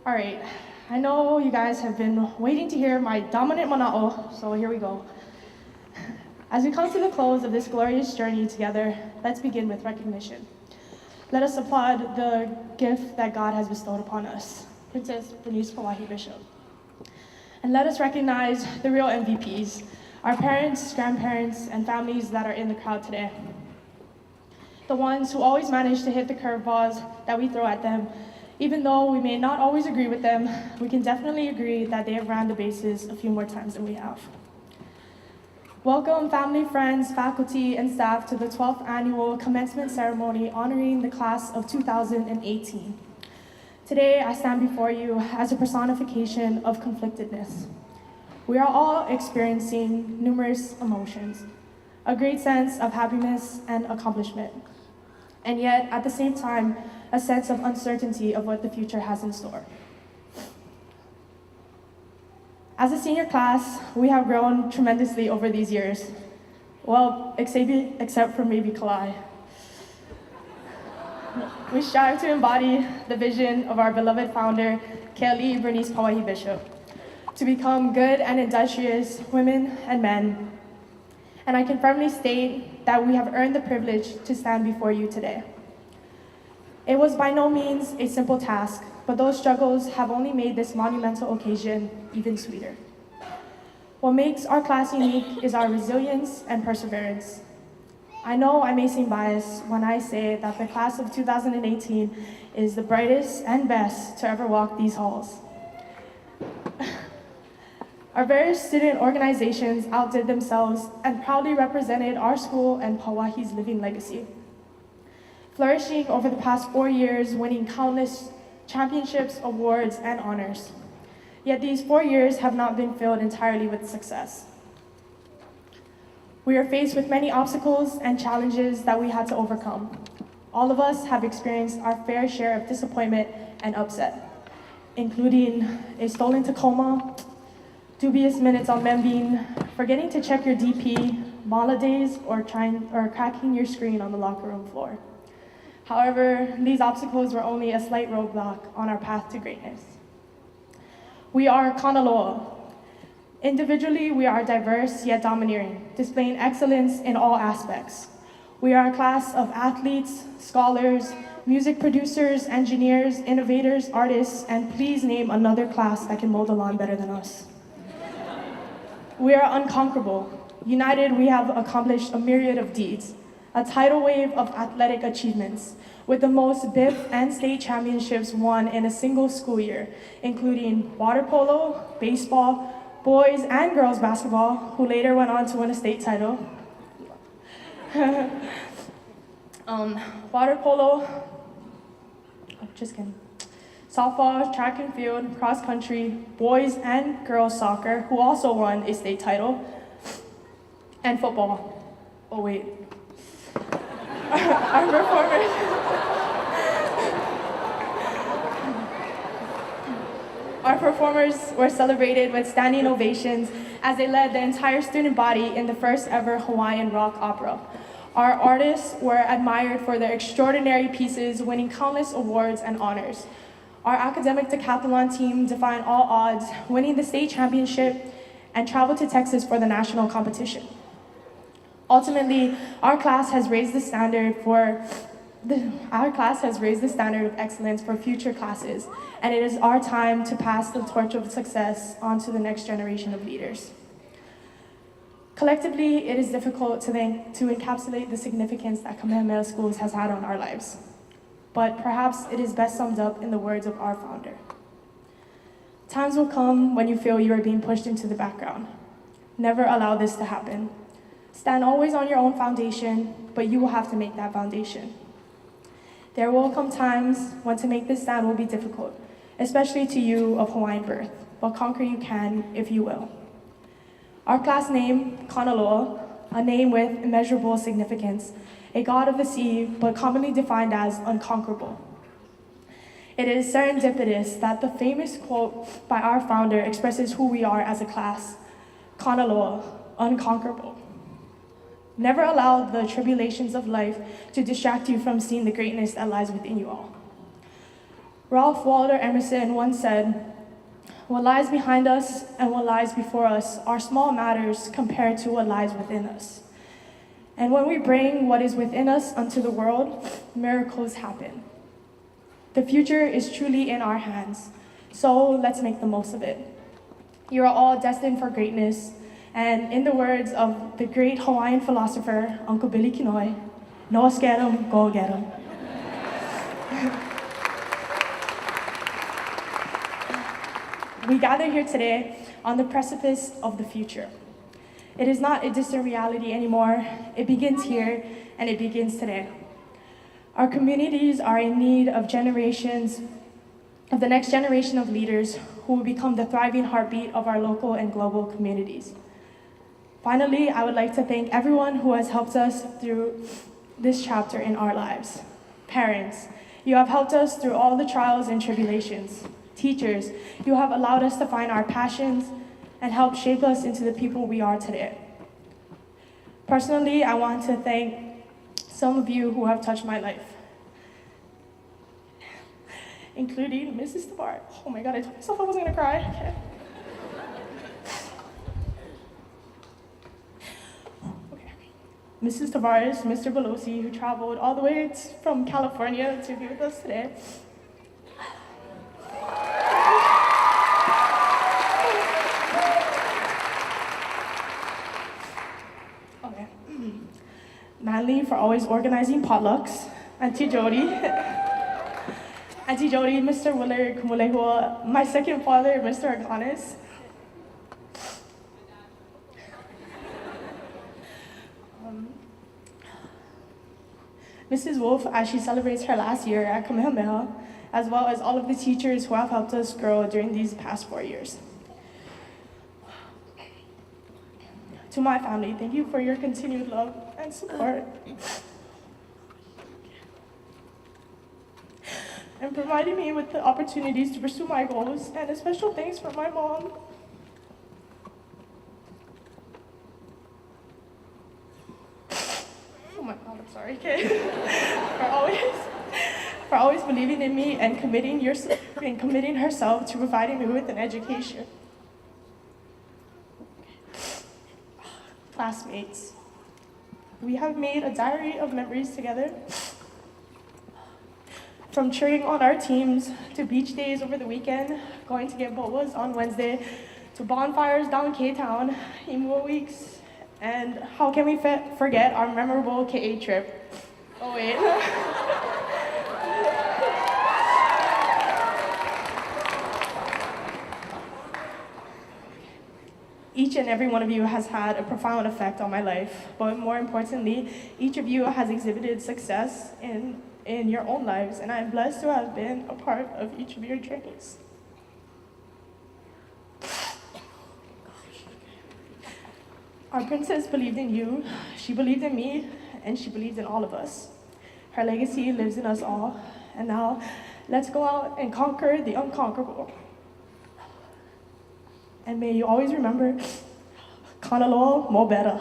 All right, I know you guys have been waiting to hear my dominant mana'o, so here we go. As we come to the close of this glorious journey together, let's begin with recognition. Let us applaud the gift that God has bestowed upon us, Princess Bernice Pauahi Bishop. And let us recognize the real MVPs, our parents, grandparents, and families that are in the crowd today. The ones who always manage to hit the curveballs that we throw at them. Even though we may not always agree with them, we can definitely agree that they have ran the bases a few more times than we have. Welcome family, friends, faculty, and staff to the 12th annual commencement ceremony honoring the class of 2018. Today, I stand before you as a personification of conflictedness. We are all experiencing numerous emotions, a great sense of happiness and accomplishment, and yet, at the same time, a sense of uncertainty of what the future has in store. As a senior class, we have grown tremendously over these years. Well, except for maybe Kalai. We strive to embody the vision of our beloved founder, Keali Bernice Pauahi Bishop, to become good and industrious women and men. And I can firmly state that we have earned the privilege to stand before you today. It was by no means a simple task, but those struggles have only made this monumental occasion even sweeter. What makes our class unique is our resilience and perseverance. I know I may seem biased when I say that the class of 2018 is the brightest and best to ever walk these halls. Our various student organizations outdid themselves and proudly represented our school and Pauahi's living legacy, flourishing over the past 4 years, winning countless championships, awards, and honors. Yet these 4 years have not been filled entirely with success. We are faced with many obstacles and challenges that we had to overcome. All of us have experienced our fair share of disappointment and upset, including a stolen Tacoma, dubious minutes on Membean, forgetting to check your DP, mala days, or cracking your screen on the locker room floor. However, these obstacles were only a slight roadblock on our path to greatness. We are Kanaloa. Individually, we are diverse yet domineering, displaying excellence in all aspects. We are a class of athletes, scholars, music producers, engineers, innovators, artists, and please name another class that can mow the lawn better than us. We are unconquerable. United, we have accomplished a myriad of deeds, a tidal wave of athletic achievements, with the most BIF and state championships won in a single school year, including water polo, baseball, boys and girls basketball, who later went on to win a state title, water polo, just kidding, softball, track and field, cross country, boys and girls soccer, who also won a state title, and football. Oh wait. Our performers were celebrated with standing ovations as they led the entire student body in the first ever Hawaiian rock opera. Our artists were admired for their extraordinary pieces, winning countless awards and honors. Our academic decathlon team defied all odds, winning the state championship and traveled to Texas for the national competition. Ultimately, our class has raised the standard of excellence for future classes, and it is our time to pass the torch of success on to the next generation of leaders. Collectively, it is difficult to encapsulate the significance that Kamehameha Schools has had on our lives, but perhaps it is best summed up in the words of our founder. Times will come when you feel you are being pushed into the background. Never allow this to happen. Stand always on your own foundation, but you will have to make that foundation. There will come times when to make this stand will be difficult, especially to you of Hawaiian birth, but conquer you can if you will. Our class name, Kanaloa, a name with immeasurable significance, a god of the sea, but commonly defined as unconquerable. It is serendipitous that the famous quote by our founder expresses who we are as a class, Kanaloa, unconquerable. Never allow the tribulations of life to distract you from seeing the greatness that lies within you all. Ralph Waldo Emerson once said, "What lies behind us and what lies before us are small matters compared to what lies within us. And when we bring what is within us unto the world, miracles happen." The future is truly in our hands, so let's make the most of it. You are all destined for greatness, and in the words of the great Hawaiian philosopher, Uncle Billy Kinoi, "No scared 'em, go get 'em." We gather here today on the precipice of the future. It is not a distant reality anymore. It begins here, and it begins today. Our communities are in need of the next generation of leaders who will become the thriving heartbeat of our local and global communities. Finally, I would like to thank everyone who has helped us through this chapter in our lives. Parents, you have helped us through all the trials and tribulations. Teachers, you have allowed us to find our passions and help shape us into the people we are today. Personally, I want to thank some of you who have touched my life, including Mrs. Tabar. Oh my God, I told myself I wasn't gonna cry. Okay. Mrs. Tavares, Mr. Belosi, who traveled all the way from California to be with us today. Okay. Manly for always organizing potlucks. Auntie Jody. Auntie Jody, Mr. Willard Kumulehua, my second father, Mr. Aganis. Mrs. Wolf, as she celebrates her last year at Kamehameha, as well as all of the teachers who have helped us grow during these past 4 years. To my family, thank you for your continued love and support, and providing me with the opportunities to pursue my goals, and a special thanks for my mom. Oh my God, I'm sorry, okay. for always believing in me and committing herself to providing me with an education. Classmates, we have made a diary of memories together. From cheering on our teams, to beach days over the weekend, going to get bobas on Wednesday, to bonfires down K-Town, Imua weeks, and how can we forget our memorable KA trip? Oh wait. Each and every one of you has had a profound effect on my life, but more importantly, each of you has exhibited success in your own lives, and I am blessed to have been a part of each of your journeys. Our princess believed in you, she believed in me, and she believed in all of us. Her legacy lives in us all, and now let's go out and conquer the unconquerable. And may you always remember, Kanaloa mo better.